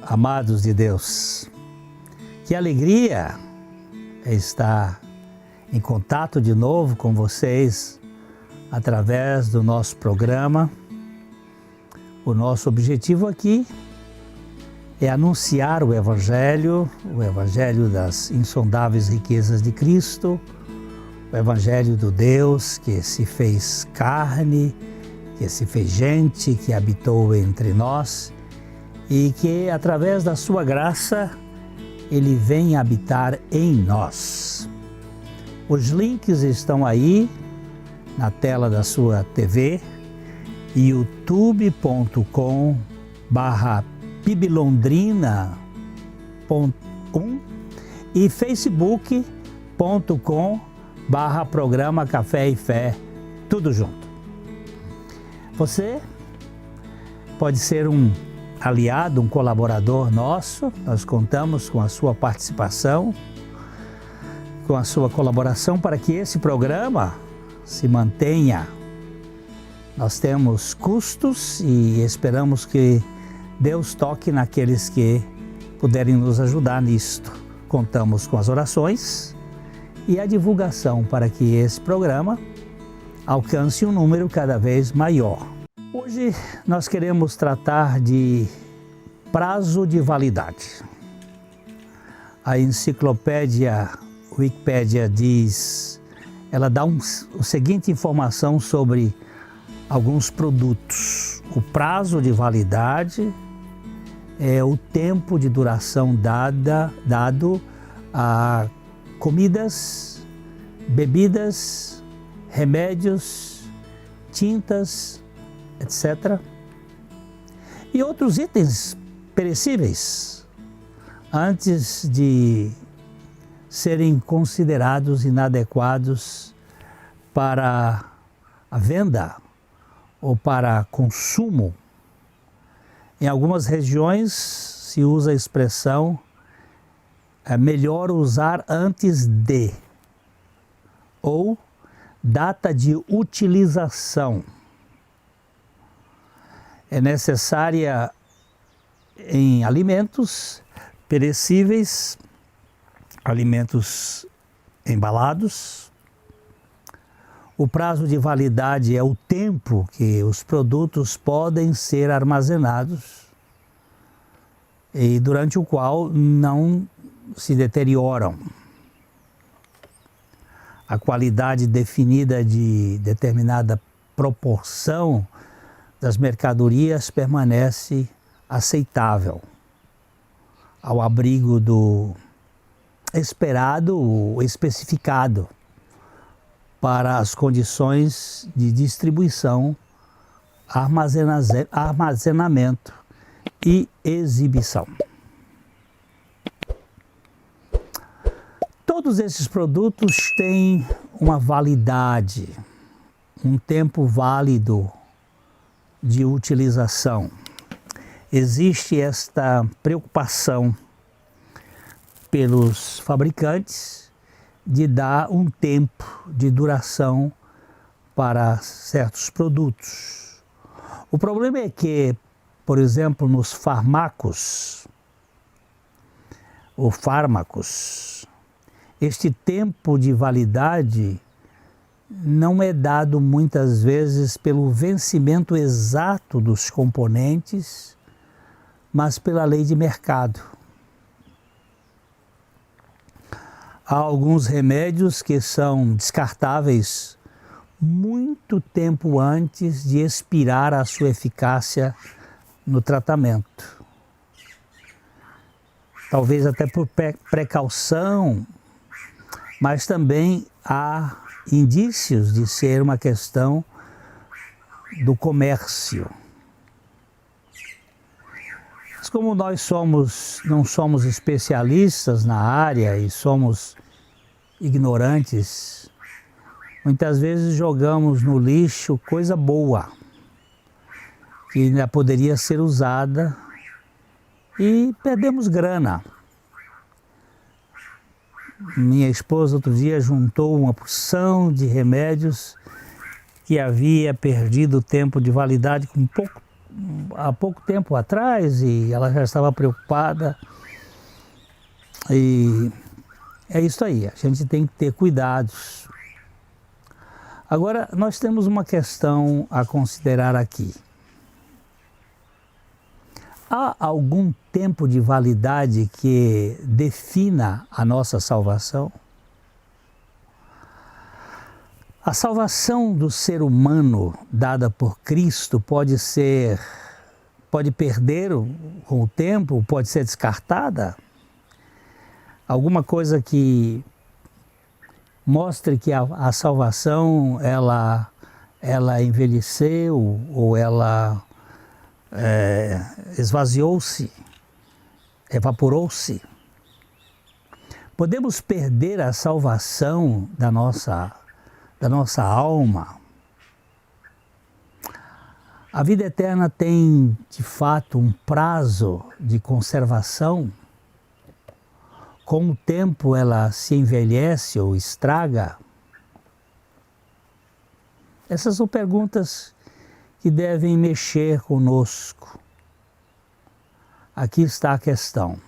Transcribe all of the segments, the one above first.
Amados de Deus, que alegria é estar em contato de novo com vocês através do nosso programa. O nosso objetivo aqui é anunciar o Evangelho das insondáveis riquezas de Cristo, o Evangelho do Deus que se fez carne, que se fez gente, que habitou entre nós e que, através da sua graça, Ele vem habitar em nós. Os links estão aí na tela da sua TV, youtube.com/piblondrina.1 e facebook.com/programa Café e Fé, tudo junto. Você pode ser um aliado, um colaborador nosso. Nós contamos com a sua participação, com a sua colaboração para que esse programa se mantenha. Nós temos custos e esperamos que Deus toque naqueles que puderem nos ajudar nisto. Contamos com as orações e a divulgação para que esse programa alcance um número cada vez maior. Hoje nós queremos tratar de prazo de validade. A enciclopédia Wikipédia ela dá a seguinte informação sobre alguns produtos. O prazo de validade é o tempo de duração dado a comidas, bebidas, remédios, tintas, etc. E outros itens perecíveis, antes de serem considerados inadequados para a venda ou para consumo. Em algumas regiões se usa a expressão é melhor usar antes de, ou data de utilização. É necessária em alimentos perecíveis, alimentos embalados. O prazo de validade é o tempo que os produtos podem ser armazenados e durante o qual não se deterioram. A qualidade definida de determinada proporção das mercadorias permanece aceitável, ao abrigo do esperado ou especificado para as condições de distribuição, armazenamento e exibição. Todos esses produtos têm uma validade, um tempo válido de utilização. Existe esta preocupação pelos fabricantes de dar um tempo de duração para certos produtos. O problema é que, por exemplo, nos fármacos, este tempo de validade não é dado muitas vezes pelo vencimento exato dos componentes, mas pela lei de mercado. Há alguns remédios que são descartáveis muito tempo antes de expirar a sua eficácia no tratamento. Talvez até por precaução, mas também há indícios de ser uma questão do comércio. Mas como nós não somos especialistas na área e somos ignorantes, muitas vezes jogamos no lixo coisa boa, que ainda poderia ser usada, e perdemos grana. Minha esposa outro dia juntou uma porção de remédios que havia perdido o tempo de validade com há pouco tempo atrás e ela já estava preocupada. E é isso aí, a gente tem que ter cuidados. Agora, nós temos uma questão a considerar aqui. Há algum tempo de validade que defina a nossa salvação? A salvação do ser humano dada por Cristo pode perder com o tempo, pode ser descartada? Alguma coisa que mostre que a salvação ela envelheceu ou ela esvaziou-se, evaporou-se. Podemos perder a salvação da nossa alma. A vida eterna tem, de fato, um prazo de conservação. Com o tempo ela se envelhece ou estraga? Essas são perguntas que devem mexer conosco. Aqui está a questão.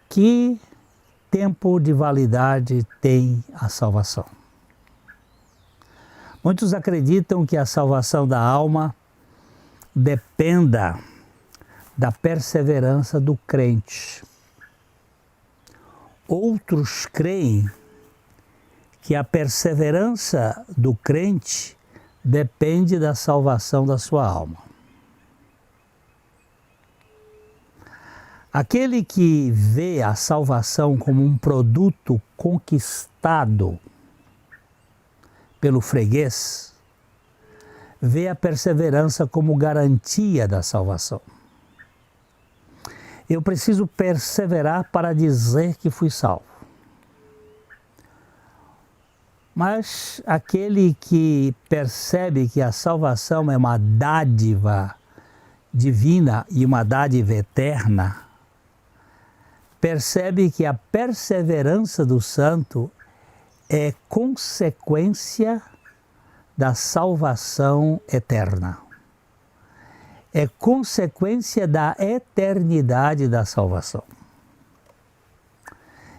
Que tempo de validade tem a salvação? Muitos acreditam que a salvação da alma dependa da perseverança do crente. Outros creem que a perseverança do crente depende da salvação da sua alma. Aquele que vê a salvação como um produto conquistado pelo freguês, vê a perseverança como garantia da salvação. Eu preciso perseverar para dizer que fui salvo. Mas aquele que percebe que a salvação é uma dádiva divina e uma dádiva eterna, percebe que a perseverança do santo é consequência da salvação eterna. É consequência da eternidade da salvação.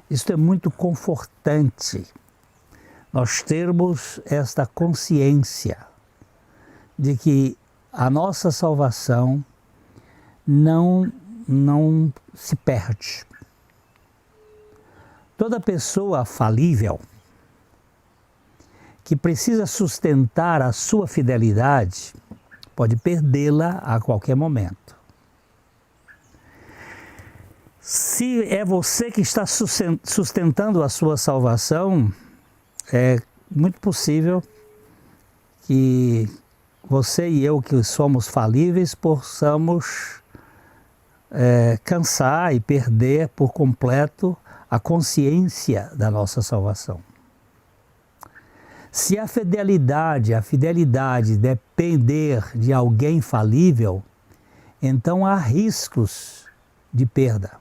Isto é muito confortante, nós termos esta consciência de que a nossa salvação não se perde. Toda pessoa falível que precisa sustentar a sua fidelidade pode perdê-la a qualquer momento. Se é você que está sustentando a sua salvação, é muito possível que você e eu, que somos falíveis, possamos cansar e perder por completo a consciência da nossa salvação. Se a fidelidade depender de alguém falível, então há riscos de perda.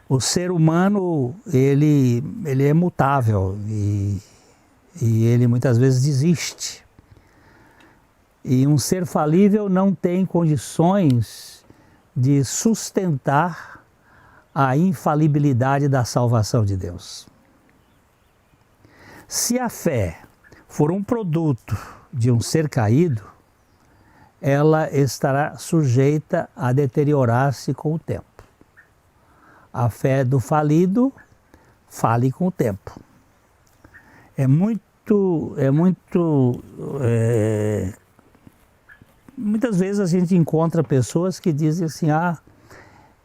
O ser humano, ele é mutável e ele muitas vezes desiste. E um ser falível não tem condições de sustentar a infalibilidade da salvação de Deus. Se a fé for um produto de um ser caído, ela estará sujeita a deteriorar-se com o tempo. A fé do falido fale com o tempo. Muitas vezes a gente encontra pessoas que dizem assim,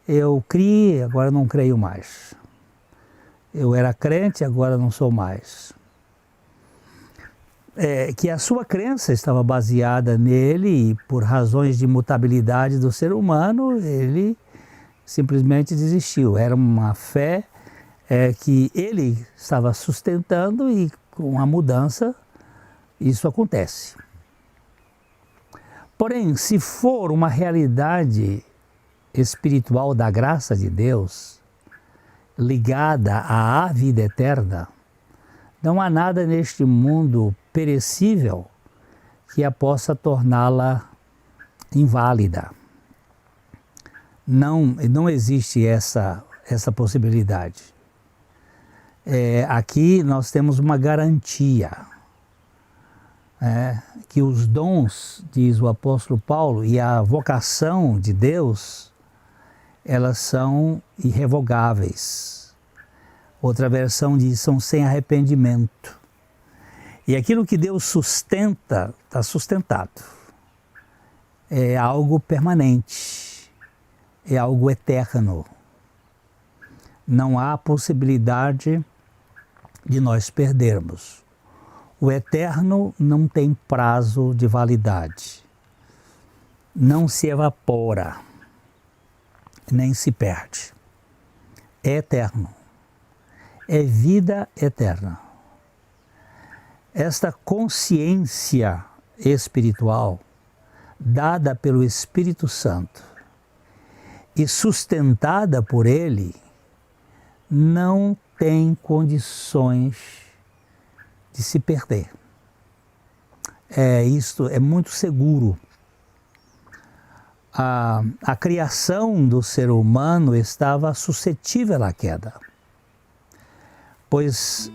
eu criei, agora não creio mais. Eu era crente, agora não sou mais. Que a sua crença estava baseada nele e por razões de mutabilidade do ser humano, ele simplesmente desistiu. Era uma fé que ele estava sustentando e com a mudança isso acontece. Porém, se for uma realidade espiritual da graça de Deus, ligada à vida eterna, não há nada neste mundo perecível que a possa torná-la inválida. Não existe essa possibilidade. Aqui nós temos uma garantia, que os dons, diz o apóstolo Paulo, e a vocação de Deus, elas são irrevogáveis. Outra versão diz, são sem arrependimento. E aquilo que Deus sustenta, está sustentado. É algo permanente, é algo eterno. Não há possibilidade de nós perdermos. O eterno não tem prazo de validade. Não se evapora, nem se perde. É eterno. É vida eterna. Esta consciência espiritual, dada pelo Espírito Santo e sustentada por Ele, não tem condições de se perder. Isto é muito seguro. A criação do ser humano estava suscetível à queda, pois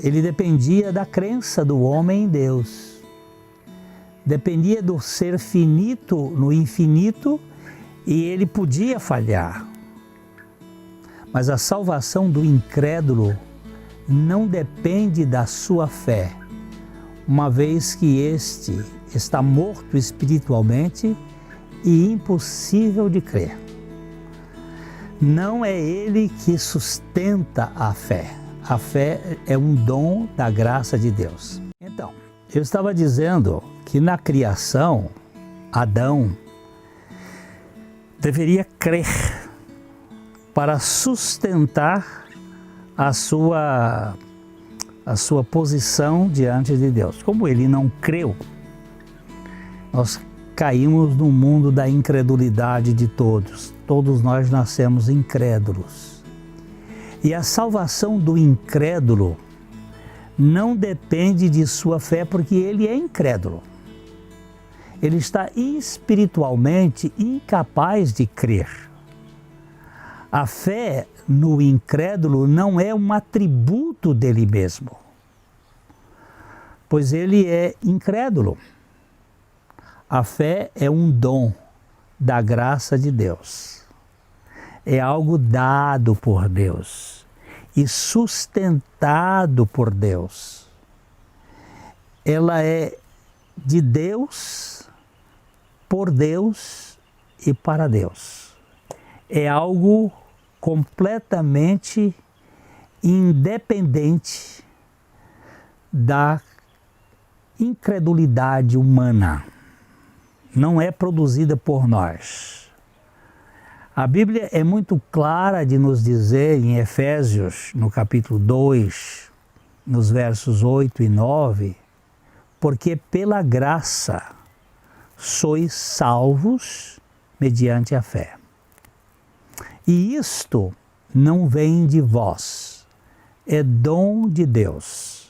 ele dependia da crença do homem em Deus. Dependia do ser finito no infinito e ele podia falhar. Mas a salvação do incrédulo não depende da sua fé, uma vez que este está morto espiritualmente e impossível de crer. Não é ele que sustenta a fé. A fé é um dom da graça de Deus. Então, eu estava dizendo que na criação, Adão deveria crer para sustentar a sua posição diante de Deus. Como ele não creu, nós caímos no mundo da incredulidade de todos. Todos nós nascemos incrédulos. E a salvação do incrédulo não depende de sua fé, porque ele é incrédulo. Ele está espiritualmente incapaz de crer. A fé no incrédulo não é um atributo dele mesmo, pois ele é incrédulo. A fé é um dom da graça de Deus. É algo dado por Deus e sustentado por Deus. Ela é de Deus, por Deus e para Deus. É algo completamente independente da incredulidade humana. Não é produzida por nós. A Bíblia é muito clara de nos dizer em Efésios, no capítulo 2, nos versos 8 e 9, porque pela graça sois salvos mediante a fé. E isto não vem de vós, é dom de Deus.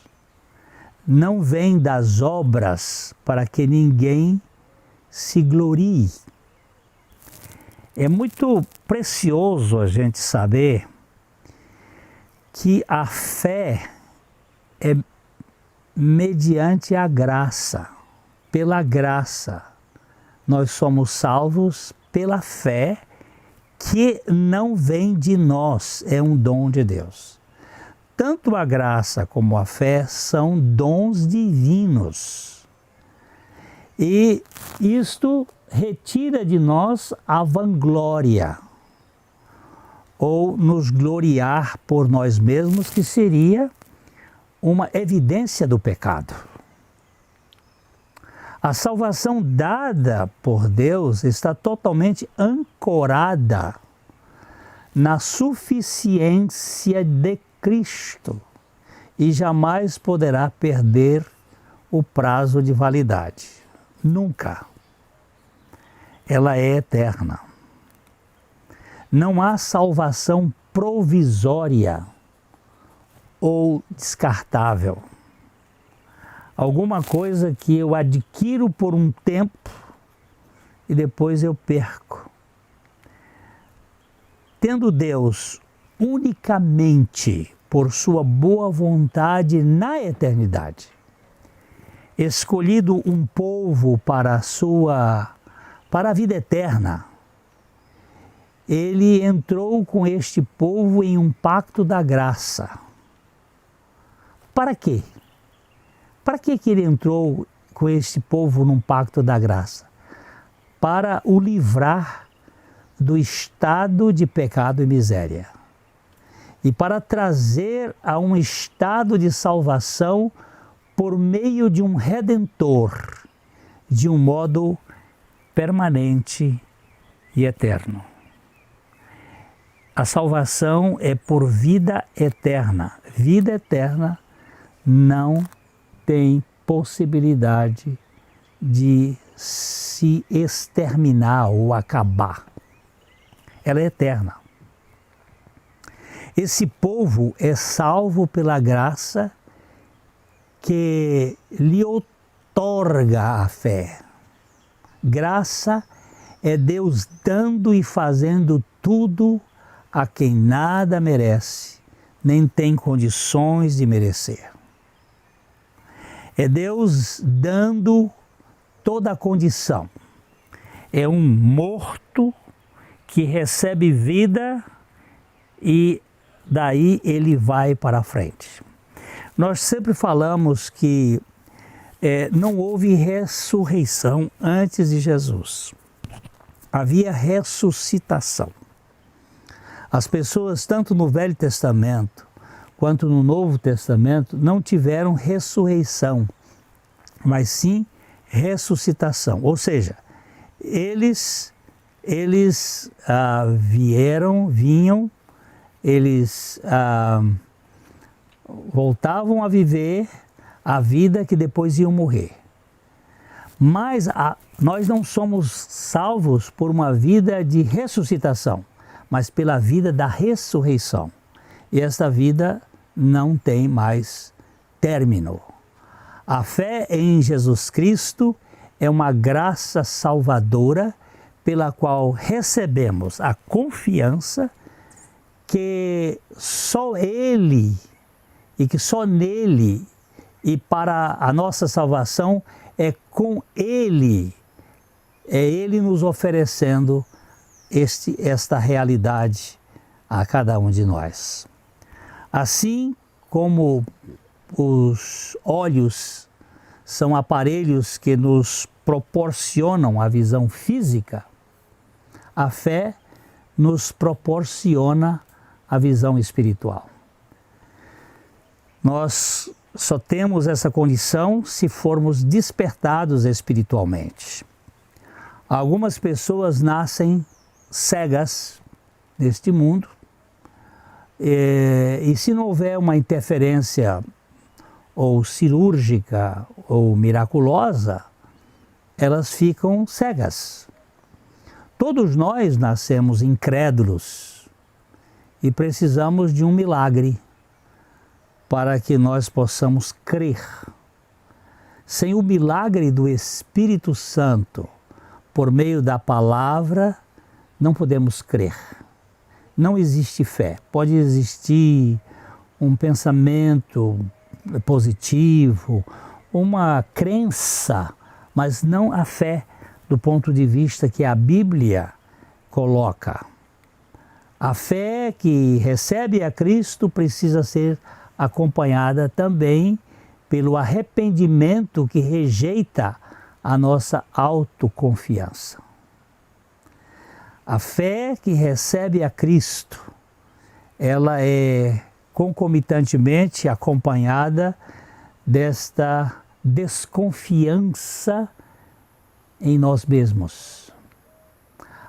Não vem das obras para que ninguém se glorie. É muito precioso a gente saber que a fé é mediante a graça. Pela graça, nós somos salvos pela fé, que não vem de nós, é um dom de Deus. Tanto a graça como a fé são dons divinos. E isto retira de nós a vanglória, ou nos gloriar por nós mesmos, que seria uma evidência do pecado. A salvação dada por Deus está totalmente ancorada na suficiência de Cristo e jamais poderá perder o prazo de validade. Nunca. Ela é eterna. Não há salvação provisória ou descartável. alguma coisa que eu adquiro por um tempo e depois eu perco. Tendo Deus unicamente por sua boa vontade na eternidade escolhido um povo para a vida eterna, ele entrou com este povo em um pacto da graça. Para quê? Para que ele entrou com este povo num pacto da graça? Para o livrar do estado de pecado e miséria. E para trazer a um estado de salvação por meio de um Redentor, de um modo permanente e eterno. A salvação é por vida eterna. Vida eterna não tem possibilidade de se exterminar ou acabar. Ela é eterna. Esse povo é salvo pela graça que lhe outorga a fé. Graça é Deus dando e fazendo tudo a quem nada merece, nem tem condições de merecer. É Deus dando toda a condição. É um morto que recebe vida e daí ele vai para frente. Nós sempre falamos que não houve ressurreição antes de Jesus. Havia ressuscitação. As pessoas, tanto no Velho Testamento quanto no Novo Testamento, não tiveram ressurreição, mas sim ressuscitação. Ou seja, eles vinham, eles voltavam a viver a vida que depois iam morrer. Mas nós não somos salvos por uma vida de ressuscitação, mas pela vida da ressurreição. E esta vida não tem mais término. A fé em Jesus Cristo é uma graça salvadora pela qual recebemos a confiança que só Ele e que só nele e para a nossa salvação é com Ele, é Ele nos oferecendo esta realidade a cada um de nós. Assim como os olhos são aparelhos que nos proporcionam a visão física, a fé nos proporciona a visão espiritual. Nós só temos essa condição se formos despertados espiritualmente. Algumas pessoas nascem cegas neste mundo e se não houver uma interferência ou cirúrgica ou miraculosa, elas ficam cegas. Todos nós nascemos incrédulos e precisamos de um milagre para que nós possamos crer. Sem o milagre do Espírito Santo, por meio da palavra, não podemos crer. Não existe fé. Pode existir um pensamento positivo, uma crença, mas não a fé do ponto de vista que a Bíblia coloca. A fé que recebe a Cristo precisa ser acompanhada também pelo arrependimento que rejeita a nossa autoconfiança. A fé que recebe a Cristo, ela é concomitantemente acompanhada desta desconfiança em nós mesmos.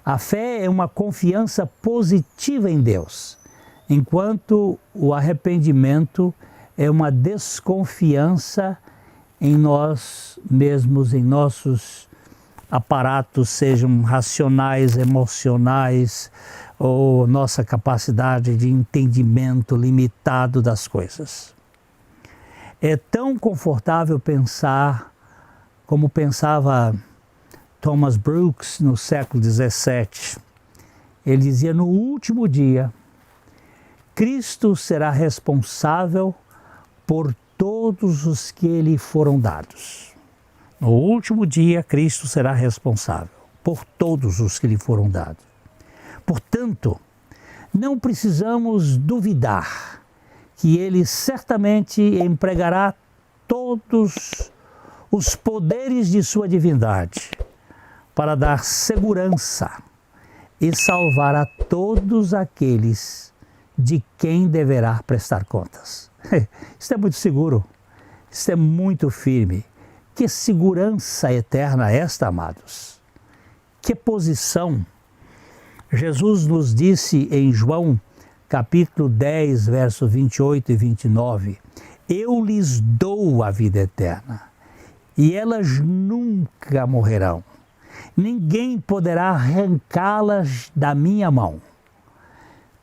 A fé é uma confiança positiva em Deus, enquanto o arrependimento é uma desconfiança em nós mesmos, em nossos aparatos, sejam racionais, emocionais, ou nossa capacidade de entendimento limitado das coisas. É tão confortável pensar como pensava Thomas Brooks no século XVII. Ele dizia: no último dia, Cristo será responsável por todos os que lhe foram dados. No último dia, Cristo será responsável por todos os que lhe foram dados. Portanto, não precisamos duvidar que Ele certamente empregará todos os poderes de sua divindade para dar segurança e salvar a todos aqueles de quem deverá prestar contas. Isso é muito seguro, isso é muito firme. Que segurança eterna esta, amados! Que posição! Jesus nos disse em João, capítulo 10, verso 28 e 29, eu lhes dou a vida eterna, e elas nunca morrerão. Ninguém poderá arrancá-las da minha mão,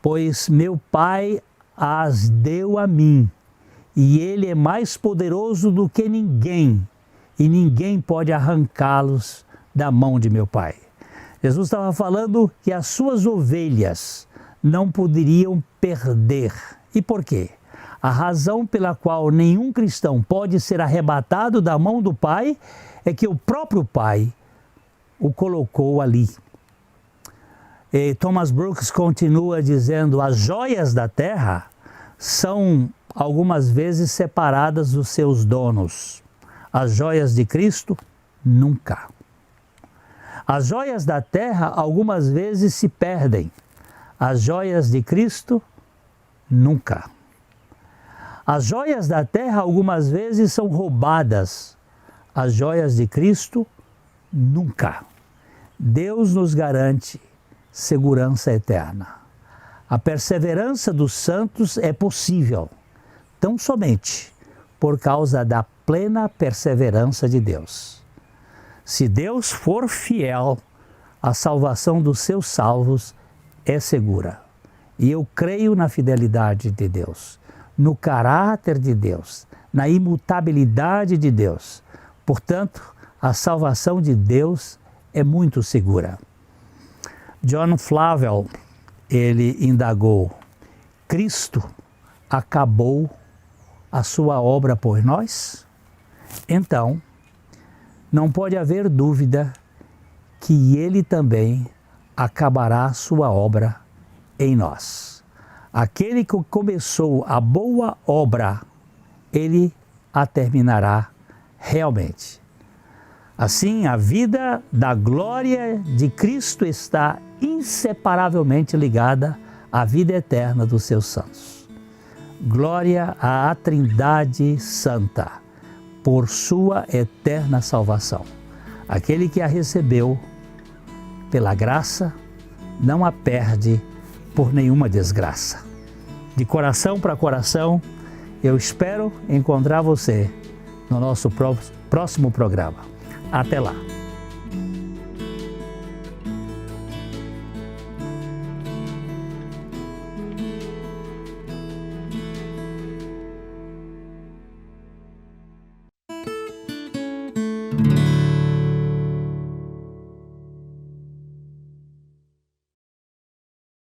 pois meu Pai as deu a mim, e Ele é mais poderoso do que ninguém, e ninguém pode arrancá-los da mão de meu Pai. Jesus estava falando que as suas ovelhas não poderiam perder. E por quê? A razão pela qual nenhum cristão pode ser arrebatado da mão do Pai é que o próprio Pai o colocou ali. E Thomas Brooks continua dizendo: as joias da terra são algumas vezes separadas dos seus donos. As joias de Cristo, nunca. As joias da terra algumas vezes se perdem. As joias de Cristo, nunca. As joias da terra algumas vezes são roubadas. As joias de Cristo, nunca. Deus nos garante segurança eterna. A perseverança dos santos é possível, tão somente por causa da plena perseverança de Deus. Se Deus for fiel, a salvação dos seus salvos é segura. E eu creio na fidelidade de Deus, no caráter de Deus, na imutabilidade de Deus. Portanto, a salvação de Deus é muito segura. John Flavel, ele indagou: Cristo acabou a sua obra por nós? Então, não pode haver dúvida que Ele também acabará a sua obra em nós. Aquele que começou a boa obra, Ele a terminará realmente. Assim, a vida da glória de Cristo está inseparavelmente ligada à vida eterna dos seus santos. Glória à Trindade Santa, por sua eterna salvação. Aquele que a recebeu pela graça, não a perde por nenhuma desgraça. De coração para coração, eu espero encontrar você no nosso próximo programa. Até lá!